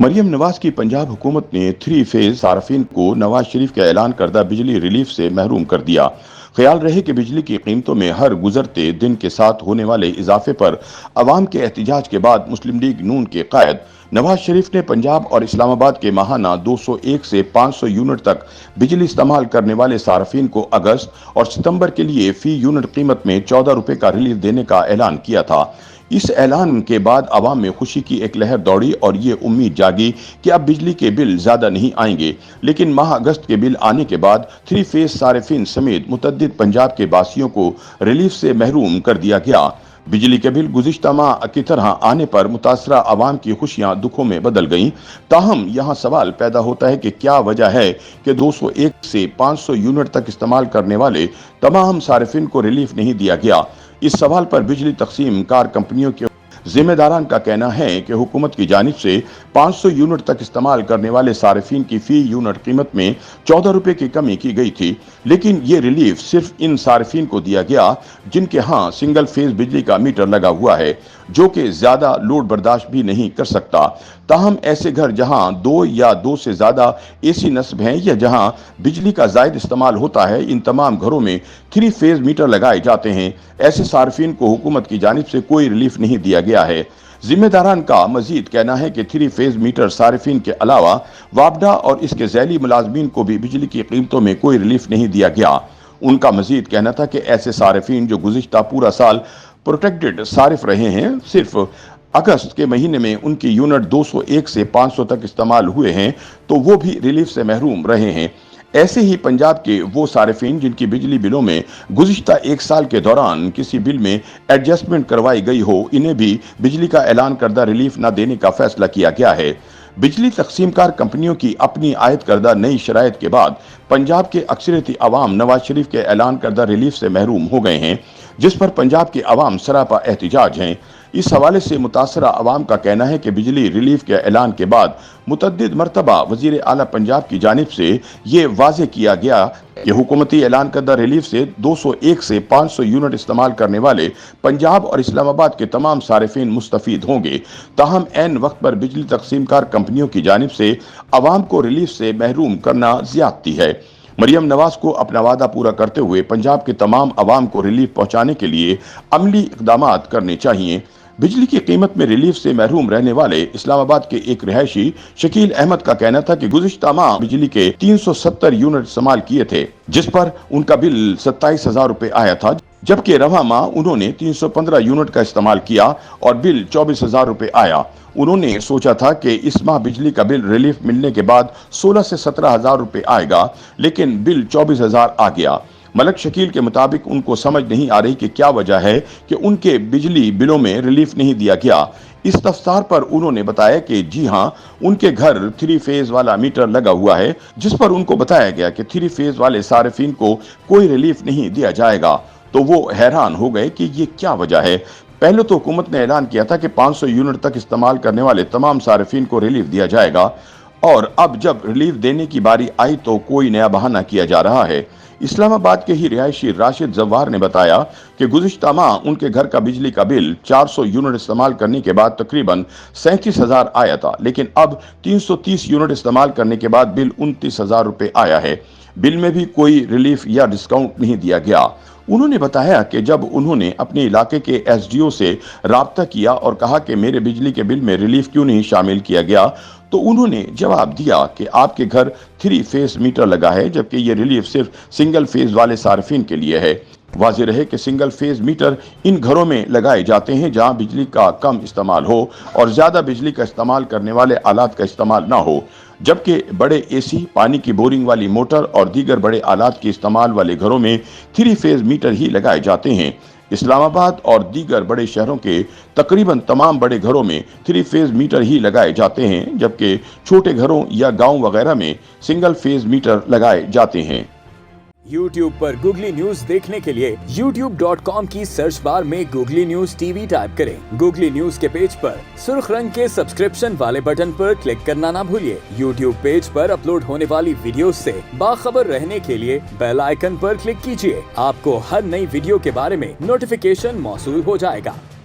मरियम नवाज की पंजाब हुकूमत ने 3 फेज सार्फिन को नवाज शरीफ के ऐलान करदा बिजली रिलीफ से महरूम कर दिया। ख्याल रहे कि बिजली की कीमतों में हर गुजरते दिन के साथ होने वाले इजाफे पर अवाम के एहतजाज के बाद मुस्लिम लीग नून के कायद नवाज शरीफ ने पंजाब और इस्लामाबाद के माहाना 201 से 500 यूनिट तक बिजली इस्तेमाल करने वाले सार्फिन को अगस्त और सितंबर के लिए फी यूनिट कीमत में 14 रुपए का रिलीफ देने का ऐलान किया था। इस ऐलान के बाद अवाम में खुशी की एक लहर दौड़ी और ये उम्मीद जागी कि अब बिजली के बिल ज्यादा नहीं आएंगे। लेकिन माह अगस्त के बिल आने के बाद 3 फेज सार्फिन समेत मुतद्दिद पंजाब के बासियों को रिलीफ से महरूम कर दिया गया। बिजली के बिल गुज़िश्ता माह की तरह आने पर मुतासरा अवाम की खुशियां दुखों में बदल गईं। ताहम यहाँ सवाल पैदा होता है कि क्या वजह है कि 201 से 500 यूनिट तक इस्तेमाल करने वाले तमाम सार्फिन को रिलीफ नहीं दिया गया। इस सवाल पर बिजली तकसीम कार कंपनियों के जिम्मेदारान का कहना है कि हुकूमत की जानिब से 500 यूनिट तक इस्तेमाल करने वाले सार्फिन की फी यूनिट कीमत में 14 रुपए की कमी की गई थी, लेकिन ये रिलीफ सिर्फ इन सार्फिन को दिया गया जिनके यहाँ सिंगल फेज बिजली का मीटर लगा हुआ है, जो कि ज्यादा लोड बर्दाश्त भी नहीं कर सकता। ताहम ऐसे घर जहां 2 या 2 से ज्यादा एसी नस्ब हैं या जहां बिजली का जायद इस्तेमाल होता है, इन तमाम घरों में 3 फेज मीटर लगाए जाते हैं। ऐसे सार्फिन को हुकूमत की जानिब से कोई रिलीफ नहीं दिया गया है। जिम्मेदारान का मजीद कहना है कि 3 फेज मीटर सार्फिन के अलावा वापडा और इसके झैली मुलाजमीन को भी बिजली की कीमतों में कोई रिलीफ नहीं दिया गया। उनका मजीद कहना था कि ऐसे सार्फिन जो गुज़िश्ता पूरा साल प्रोटेक्टेड सारिफ रहे हैं, सिर्फ अगस्त के महीने में उनकी यूनिट 201 से 500 तक इस्तेमाल हुए हैं, तो वो भी रिलीफ से महरूम रहे हैं। ऐसे ही पंजाब के वो सार्फिन जिनकी बिजली बिलों में गुज़िश्ता एक साल के दौरान किसी बिल में एडजस्टमेंट करवाई गई हो, इन्हें भी बिजली का ऐलान करदा रिलीफ न देने का फैसला किया गया है। बिजली तकसीमकार कंपनियों की अपनी आयद करदा नई शराइत के बाद पंजाब के अक्सरियती अवाम नवाज शरीफ के ऐलान करदा रिलीफ से महरूम हो गए हैं, जिस पर पंजाब के अवाम सरापा एहतिजाज हैं। इस हवाले से मुतासरा अवाम का कहना है कि बिजली रिलीफ के ऐलान के बाद मुतद्दिद मरतबा वजीर आला पंजाब की जानिब से ये वाजे किया गया कि हुकूमती ऐलान करदा रिलीफ से 201 से 500 यूनिट इस्तेमाल करने वाले पंजाब और इस्लामाबाद के तमाम सार्फिन मुस्तफीद होंगे। ताहम ऐन वक्त पर बिजली तकसीमकार कंपनियों की जानिब से अवाम को रिलीफ से महरूम करना ज्यादती है। मरियम नवाज को अपना वादा पूरा करते हुए पंजाब के तमाम अवाम को रिलीफ पहुंचाने के लिए अमली इक़दामात करने चाहिए। बिजली की कीमत में रिलीफ से महरूम रहने वाले इस्लामाबाद के एक रिहायशी शकील अहमद का कहना था कि गुज़िश्ता माह बिजली के 370 यूनिट इस्तेमाल किए थे, जिस पर उनका बिल 27,000 रुपए आया था, जबकि रवा माह उन्होंने 315 यूनिट का इस्तेमाल किया और बिल 24,000 रुपए आया। उन्होंने सोचा था कि इस माह बिजली का बिल रिलीफ मिलने के बाद 16 से 17,000 रुपए आएगा, लेकिन बिल 24,000 आ गया। मलक शकील के मुताबिक उनको समझ नहीं आ रही कि क्या वजह है कि उनके बिजली बिलों में रिलीफ नहीं दिया गया। इस तफसार पर उन्होंने बताया कि जी हां, उनके घर 3 फेज वाला मीटर लगा हुआ है, जिस पर उनको बताया गया कि 3 फेज वाले सार्फिन को कोई रिलीफ नहीं दिया जाएगा। तो वो हैरान हो गए कि ये क्या वजह है। पहले तो हुकूमत ने ऐलान किया था कि 500 यूनिट तक इस्तेमाल करने वाले तमाम सार्फिन को रिलीफ दिया जाएगा, और अब जब रिलीफ देने की बारी आई तो कोई नया बहाना किया जा रहा है। इस्लामाबाद के ही रिहायशी राशिद जवार ने बताया कि गुज़िश्ता माह उनके घर का बिजली का बिल 400 यूनिट इस्तेमाल करने के बाद तकरीबन 37,000 आया था, लेकिन अब 330 यूनिट इस्तेमाल करने के बाद बिल 29,000 रुपए आया है। बिल में भी कोई रिलीफ या डिस्काउंट नहीं दिया गया। उन्होंने बताया कि जब उन्होंने अपने इलाके के एसडीओ से राब्ता किया और कहा कि मेरे बिजली के बिल में रिलीफ क्यों नहीं शामिल किया गया, तो उन्होंने जवाब दिया कि आपके घर 3 फेज मीटर लगा है, जबकि ये रिलीफ सिर्फ सिंगल फेज वाले सार्फिन के लिए है। वाज़ेह रहे कि सिंगल फेज मीटर इन घरों में लगाए जाते हैं जहां बिजली का कम इस्तेमाल हो और ज्यादा बिजली का इस्तेमाल करने वाले आलात का इस्तेमाल ना हो, जबकि बड़े एसी, पानी की बोरिंग वाली मोटर और दीगर बड़े आलात के इस्तेमाल वाले घरों में 3 फेज मीटर ही लगाए जाते हैं। इस्लामाबाद और दीगर बड़े शहरों के तकरीबन तमाम बड़े घरों में 3 फेज मीटर ही लगाए जाते हैं, जबकि छोटे घरों या गांव वगैरह में सिंगल फेज मीटर लगाए जाते हैं। YouTube पर गूगली न्यूज देखने के लिए youtube.com की सर्च बार में गूगली न्यूज टीवी टाइप करें। गूगली न्यूज के पेज पर सुर्ख रंग के सब्सक्रिप्शन वाले बटन पर क्लिक करना ना भूलिए। YouTube पेज पर अपलोड होने वाली वीडियोस से बाखबर रहने के लिए बेल आइकन पर क्लिक कीजिए। आपको हर नई वीडियो के बारे में नोटिफिकेशन मौसूल हो जाएगा।